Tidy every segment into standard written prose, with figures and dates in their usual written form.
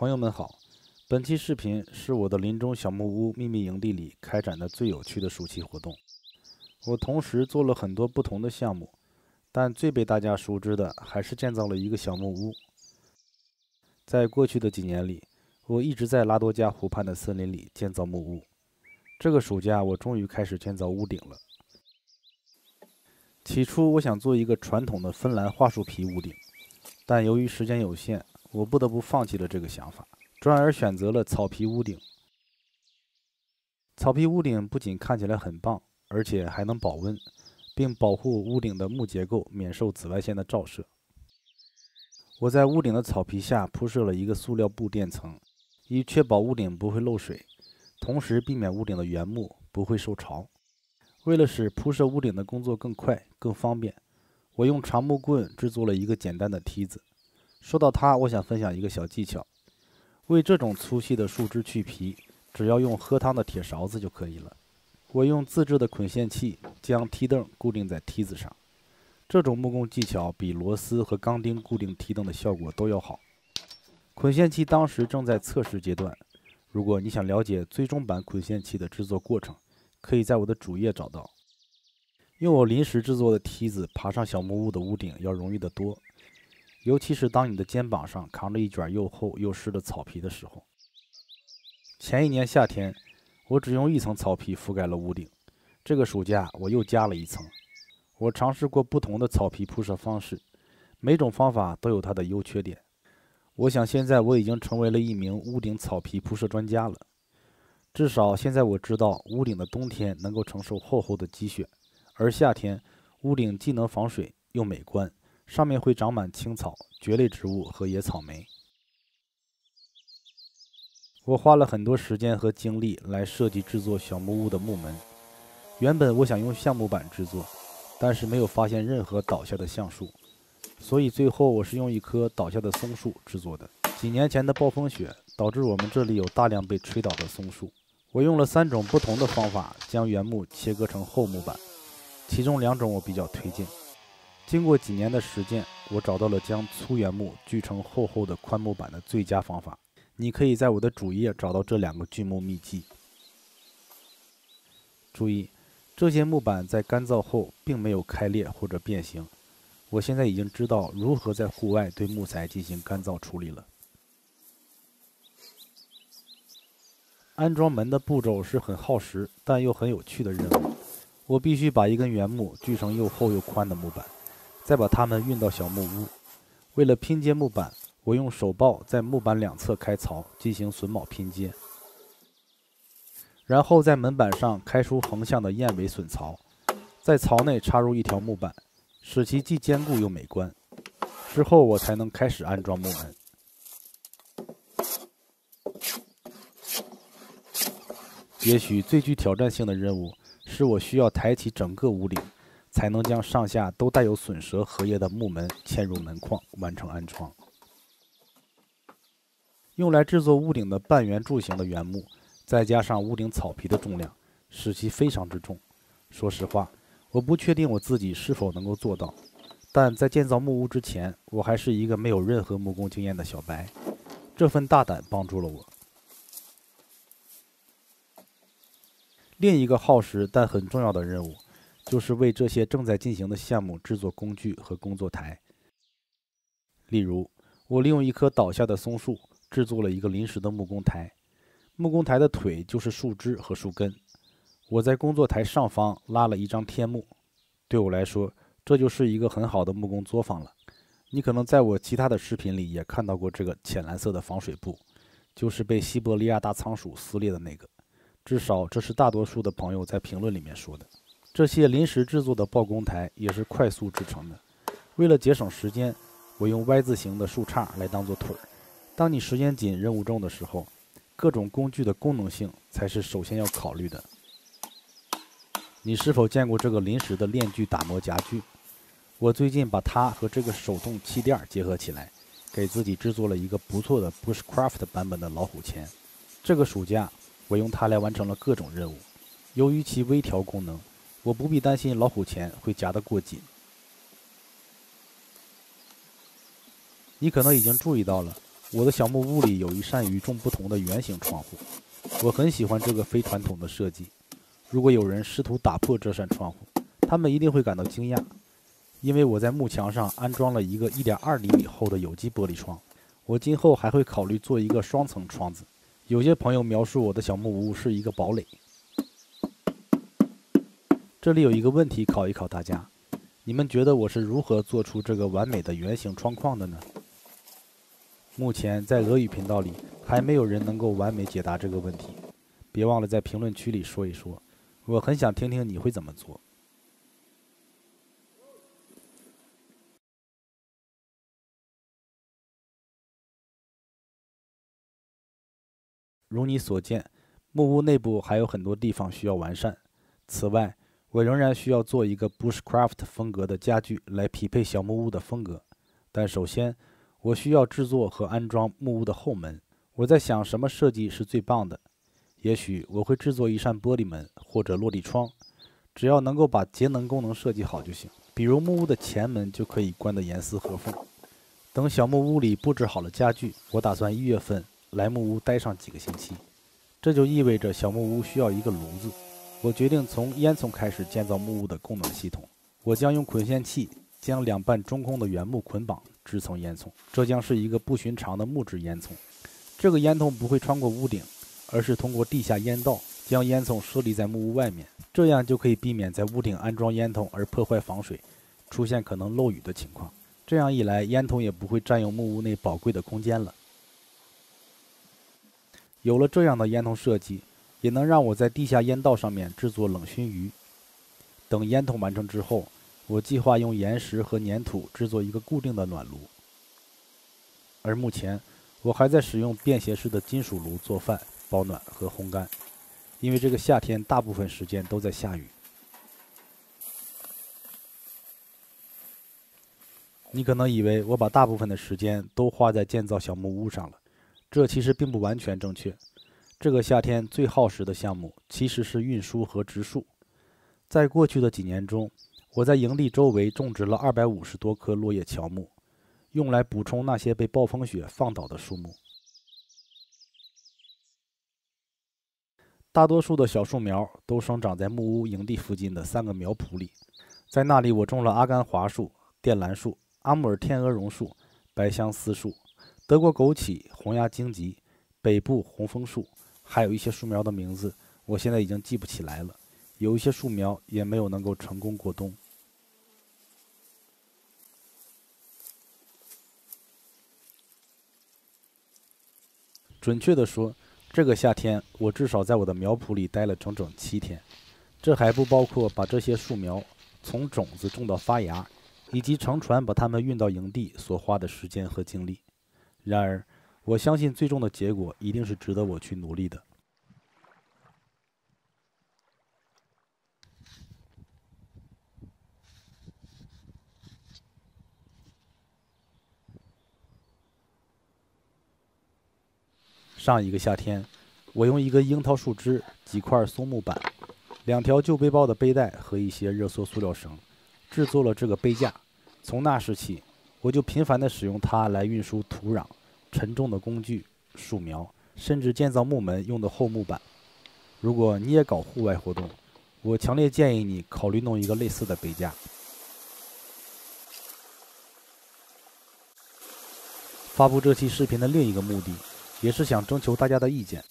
朋友们好，本期视频是我的林中小木屋秘密营地里开展的最有趣的暑期活动。我同时做了很多不同的项目，但最被大家熟知的还是建造了一个小木屋。在过去的几年里，我一直在拉多加湖畔的森林里建造木屋。这个暑假，我终于开始建造屋顶了。起初，我想做一个传统的芬兰桦树皮屋顶，但由于时间有限，我不得不放弃了这个想法，转而选择了草皮屋顶。草皮屋顶不仅看起来很棒，而且还能保温，并保护屋顶的木结构免受紫外线的照射。我在屋顶的草皮下铺设了一个塑料布垫层，以确保屋顶不会漏水，同时避免屋顶的原木不会受潮。为了使铺设屋顶的工作更快、更方便，我用长木棍制作了一个简单的梯子。说到它，我想分享一个小技巧。为这种粗细的树枝去皮，只要用喝汤的铁勺子就可以了。我用自制的捆线器将梯凳固定在梯子上。这种木工技巧比螺丝和钢钉固定梯凳的效果都要好。捆线器当时正在测试阶段，如果你想了解最终版捆线器的制作过程，可以在我的主页找到。用我临时制作的梯子爬上小木屋的屋顶要容易得多，尤其是当你的肩膀上扛着一卷又厚又湿的草皮的时候。前一年夏天，我只用一层草皮覆盖了屋顶。这个暑假我又加了一层。我尝试过不同的草皮铺设方式，每种方法都有它的优缺点。我想现在我已经成为了一名屋顶草皮铺设专家了。至少现在我知道屋顶的冬天能够承受厚厚的积雪，而夏天屋顶既能防水又美观，上面会长满青草、蕨类植物和野草莓。我花了很多时间和精力来设计制作小木屋的木门。原本我想用橡木板制作，但是没有发现任何倒下的橡树，所以最后我是用一棵倒下的松树制作的。几年前的暴风雪导致我们这里有大量被吹倒的松树。我用了3种不同的方法将原木切割成厚木板，其中2种我比较推荐。经过几年的实践，我找到了将粗原木锯成厚厚的宽木板的最佳方法。你可以在我的主页找到这2个锯木秘籍。注意，这些木板在干燥后并没有开裂或者变形。我现在已经知道如何在户外对木材进行干燥处理了。安装门的步骤是很耗时但又很有趣的任务。我必须把一根原木锯成又厚又宽的木板，再把它们运到小木屋。为了拼接木板，我用手刨在木板两侧开槽进行榫卯拼接，然后在门板上开出横向的燕尾榫槽，在槽内插入一条木板，使其既坚固又美观。之后我才能开始安装木门。也许最具挑战性的任务是我需要抬起整个屋顶，才能将上下都带有榫舌合页的木门嵌入门框，完成安装。用来制作屋顶的半圆柱形的原木，再加上屋顶草皮的重量，使其非常之重。说实话，我不确定我自己是否能够做到，但在建造木屋之前，我还是一个没有任何木工经验的小白。这份大胆帮助了我。另一个耗时但很重要的任务，就是为这些正在进行的项目制作工具和工作台。例如，我利用一棵倒下的松树制作了一个临时的木工台，木工台的腿就是树枝和树根。我在工作台上方拉了一张天幕，对我来说，这就是一个很好的木工作坊了。你可能在我其他的视频里也看到过这个浅蓝色的防水布，就是被西伯利亚大仓鼠撕裂的那个。至少这是大多数的朋友在评论里面说的。这些临时制作的抱工台也是快速制成的。为了节省时间，我用 Y 字形的树杈来当做腿儿。当你时间紧、任务重的时候，各种工具的功能性才是首先要考虑的。你是否见过这个临时的链锯打磨夹具？我最近把它和这个手动气垫结合起来，给自己制作了一个不错的 Bushcraft 版本的老虎钳。这个暑假，我用它来完成了各种任务。由于其微调功能，我不必担心老虎钳会夹得过紧。你可能已经注意到了，我的小木屋里有一扇与众不同的圆形窗户，我很喜欢这个非传统的设计。如果有人试图打破这扇窗户，他们一定会感到惊讶，因为我在幕墙上安装了一个1.2厘米厚的有机玻璃窗。我今后还会考虑做一个双层窗子。有些朋友描述我的小木屋是一个堡垒。这里有一个问题考一考大家，你们觉得我是如何做出这个完美的圆形窗框的呢？目前在俄语频道里还没有人能够完美解答这个问题，别忘了在评论区里说一说，我很想听听你会怎么做。如你所见，木屋内部还有很多地方需要完善。此外，我仍然需要做一个 Bushcraft 风格的家具来匹配小木屋的风格。但首先，我需要制作和安装木屋的后门。我在想什么设计是最棒的。也许我会制作一扇玻璃门或者落地窗，只要能够把节能功能设计好就行。比如木屋的前门就可以关得严丝合缝。等小木屋里布置好了家具，我打算1月份来木屋待上几个星期。这就意味着小木屋需要一个炉子。我决定从烟囱开始建造木屋的供暖系统。我将用捆线器将两半中空的原木捆绑支撑烟囱，这将是一个不寻常的木质烟囱。这个烟囱不会穿过屋顶，而是通过地下烟道将烟囱设立在木屋外面，这样就可以避免在屋顶安装烟囱而破坏防水，出现可能漏雨的情况。这样一来，烟囱也不会占用木屋内宝贵的空间了。有了这样的烟囱设计，也能让我在地下烟道上面制作冷熏鱼。等烟囱完成之后，我计划用岩石和粘土制作一个固定的暖炉。而目前，我还在使用便携式的金属炉做饭、保暖和烘干，因为这个夏天大部分时间都在下雨。你可能以为我把大部分的时间都花在建造小木屋上了，这其实并不完全正确。这个夏天最耗时的项目其实是运输和植树。在过去的几年中，我在营地周围种植了250多棵落叶乔木，用来补充那些被暴风雪放倒的树木。大多数的小树苗都生长在木屋营地附近的3个苗圃里，在那里我种了阿甘桦树、靛蓝树、阿穆尔天鹅榕树、白相思树、德国枸杞、红芽荆棘、北部红枫树，还有一些树苗的名字我现在已经记不起来了，有一些树苗也没有能够成功过冬。准确地说，这个夏天我至少在我的苗圃里待了整整7天，这还不包括把这些树苗从种子种到发芽，以及乘船把它们运到营地所花的时间和精力。然而，我相信最终的结果一定是值得我去努力的。上一个夏天，我用一根樱桃树枝、几块松木板、2条旧背包的背带和一些热缩塑料绳，制作了这个背架。从那时起，我就频繁地使用它来运输土壤、沉重的工具、树苗，甚至建造木门用的厚木板。如果你也搞户外活动，我强烈建议你考虑弄一个类似的背架。发布这期视频的另一个目的，也是想征求大家的意见。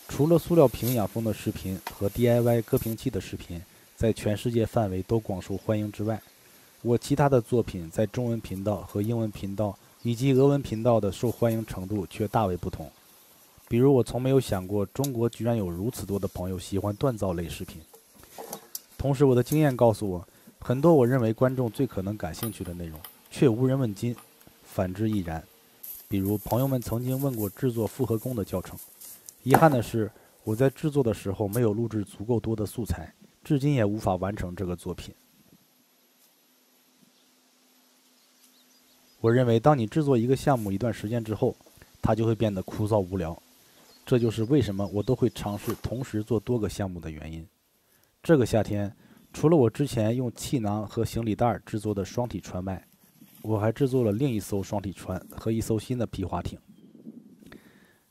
除了塑料瓶养蜂的视频和 DIY 割瓶器的视频在全世界范围都广受欢迎之外，我其他的作品在中文频道和英文频道以及俄文频道的受欢迎程度却大为不同。比如，我从没有想过中国居然有如此多的朋友喜欢锻造类视频。同时，我的经验告诉我，很多我认为观众最可能感兴趣的内容却无人问津，反之亦然。比如，朋友们曾经问过制作复合弓的教程。遗憾的是，我在制作的时候没有录制足够多的素材，至今也无法完成这个作品。我认为，当你制作一个项目一段时间之后，它就会变得枯燥无聊。这就是为什么我都会尝试同时做多个项目的原因。这个夏天，除了我之前用气囊和行李袋制作的双体船外，我还制作了另一艘双体船和一艘新的皮划艇。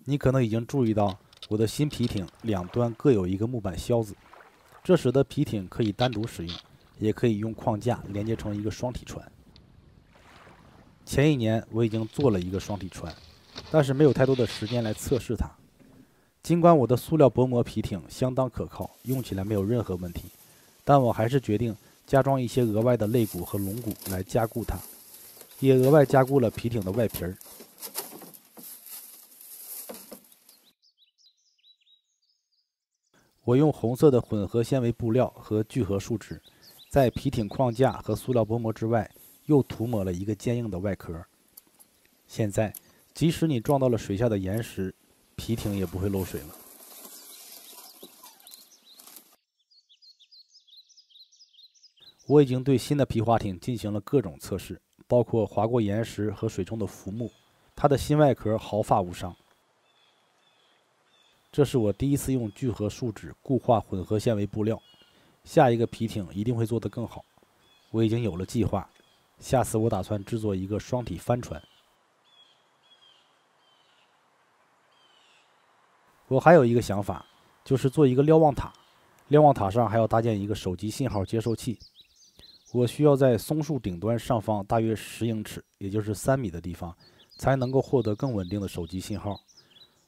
你可能已经注意到，我的新皮艇两端各有一个木板销子，这使得皮艇可以单独使用，也可以用框架连接成一个双体船。前一年我已经做了一个双体船，但是没有太多的时间来测试它。尽管我的塑料薄膜皮艇相当可靠，用起来没有任何问题，但我还是决定加装一些额外的肋骨和龙骨来加固它，也额外加固了皮艇的外皮儿。我用红色的混合纤维布料和聚合树脂，在皮艇框架和塑料薄膜之外又涂抹了一个坚硬的外壳。现在，即使你撞到了水下的岩石，皮艇也不会漏水了。我已经对新的皮划艇进行了各种测试，包括划过岩石和水中的浮木，它的新外壳毫发无伤。这是我第一次用聚合树脂固化混合纤维布料，下一个皮艇一定会做得更好。我已经有了计划，下次我打算制作一个双体帆船。我还有一个想法，就是做一个瞭望塔，瞭望塔上还要搭建一个手机信号接收器。我需要在松树顶端上方大约10英尺，也就是3米的地方，才能够获得更稳定的手机信号。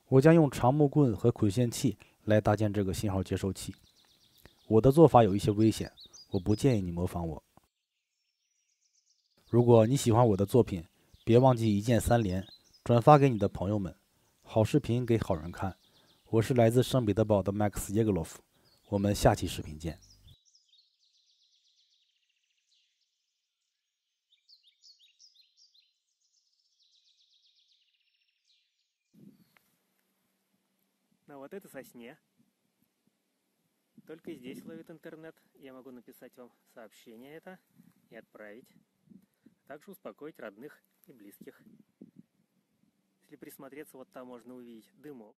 我将用长木棍和捆线器来搭建这个信号接收器。我的做法有一些危险，我不建议你模仿我。如果你喜欢我的作品，别忘记一键3连，转发给你的朋友们。好视频给好人看。我是来自圣彼得堡的 Max 耶格洛夫，我们下期视频见。На вот этой сосне. Только здесь ловит интернет. Я могу написать вам сообщение это и отправить. Также успокоить родных и близких. Если присмотреться, вот там можно увидеть дымок.